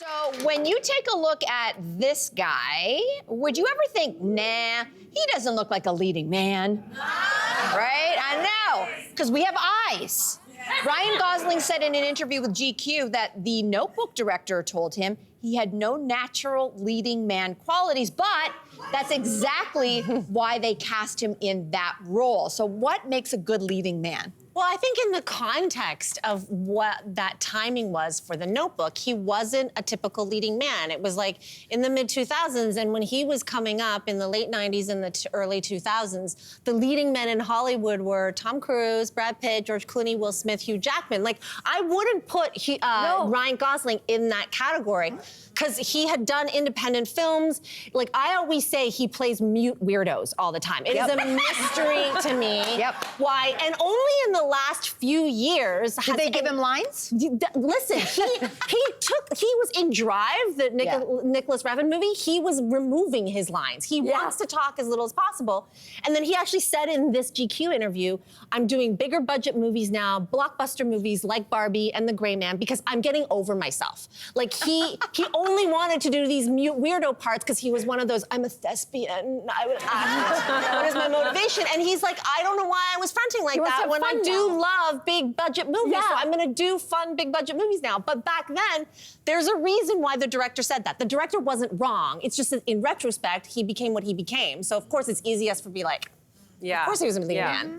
So when you take a look at this guy, would you ever think, nah, he doesn't look like a leading man? Right? I know, because we have eyes. Ryan Gosling said in an interview with GQ that the Notebook director told him he had no natural leading man qualities, but that's exactly why they cast him in that role. So what makes a good leading man? Well, I think in the context of what that timing was for The Notebook, he wasn't a typical leading man. It was like in the mid-2000s, and when he was coming up in the late 90s and the early 2000s, the leading men in Hollywood were Tom Cruise, Brad Pitt, George Clooney, Will Smith, Hugh Jackman. Like, I wouldn't put Ryan Gosling in that category because he had done independent films. Like, I always say he plays mute weirdos all the time. It is a mystery to me why, and only in the last few years. Did they give him lines? Listen, he was in Drive, the Nicholas Refn movie. He was removing his lines. He wants to talk as little as possible. And then he actually said in this GQ interview, I'm doing bigger budget movies now, blockbuster movies like Barbie and The Gray Man, because I'm getting over myself. Like he only wanted to do these mute weirdo parts because he was one of those, I'm a thespian, I would act. That is my motivation. And he's like, I don't know why I was fronting like that when I do love big budget movies. So I'm gonna do fun big budget movies now. But back then, there's a reason why the director said that. The director wasn't wrong. It's just that in retrospect, he became what he became. So of course it's easiest for me like, of course he was a leading man.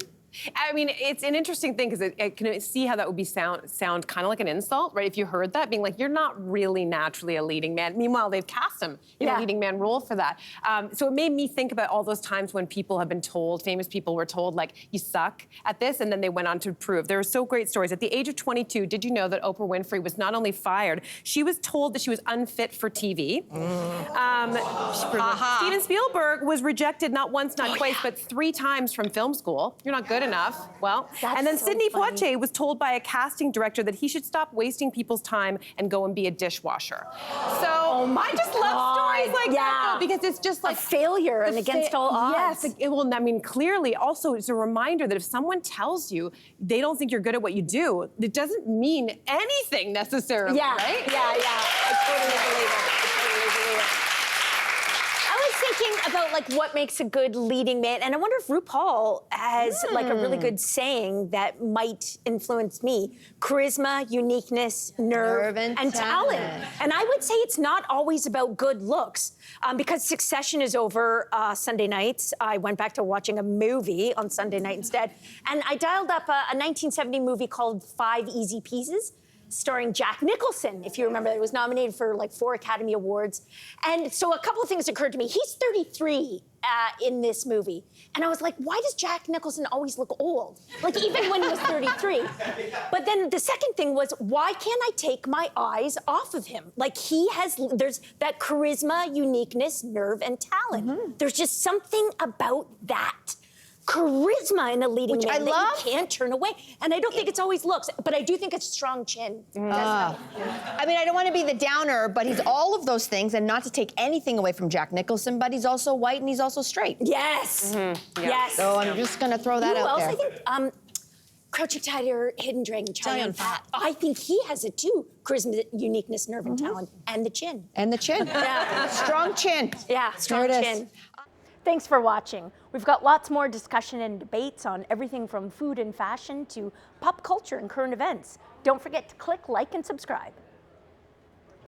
I mean, it's an interesting thing because I can see how that would be sound kind of like an insult, right? If you heard that, being like, you're not really naturally a leading man. Meanwhile, they've cast him in a leading man role for that. So it made me think about all those times when people have been told, famous people were told, like, you suck at this, and then they went on to prove. There were so great stories. At the age of 22, did you know that Oprah Winfrey was not only fired, she was told that she was unfit for TV. Steven Spielberg was rejected not once, not twice, but 3 times from film school. You're not good enough. Well, and then Sidney Poitier was told by a casting director that he should stop wasting people's time and go and be a dishwasher. So I just love stories like that, though, because it's just like a failure and against all odds. Yes, well, I mean, clearly, also, it's a reminder that if someone tells you they don't think you're good at what you do, it doesn't mean anything necessarily, right? I totally believe it. I was thinking about like what makes a good leading man, and I wonder if RuPaul has like a really good saying that might influence me: charisma, uniqueness, nerve and talent. And I would say it's not always about good looks. Because Succession is over Sunday nights, I went back to watching a movie on Sunday night instead, and I dialed up a 1970 movie called 5 Easy Pieces, starring Jack Nicholson, if you remember. It was nominated for like 4 Academy Awards. And so a couple of things occurred to me. He's 33 in this movie. And I was like, why does Jack Nicholson always look old? Like, even when he was 33. But then the second thing was, why can't I take my eyes off of him? Like, there's that charisma, uniqueness, nerve, and talent. There's just something about that charisma in a leading man that you can't turn away. And I don't think it's always looks, but I do think it's strong chin. I mean, I don't want to be the downer, but he's all of those things, and not to take anything away from Jack Nicholson, but he's also white and he's also straight. Yes. Yes. So I'm just going to throw that out there. I think Crouching Tiger, Hidden Dragon, Charlie on Fat. I think he has it too. Charisma, uniqueness, nerve, and talent, and the chin. And the chin. Strong chin. Yeah, strong chin. Thanks for watching. We've got lots more discussion and debates on everything from food and fashion to pop culture and current events. Don't forget to click like and subscribe.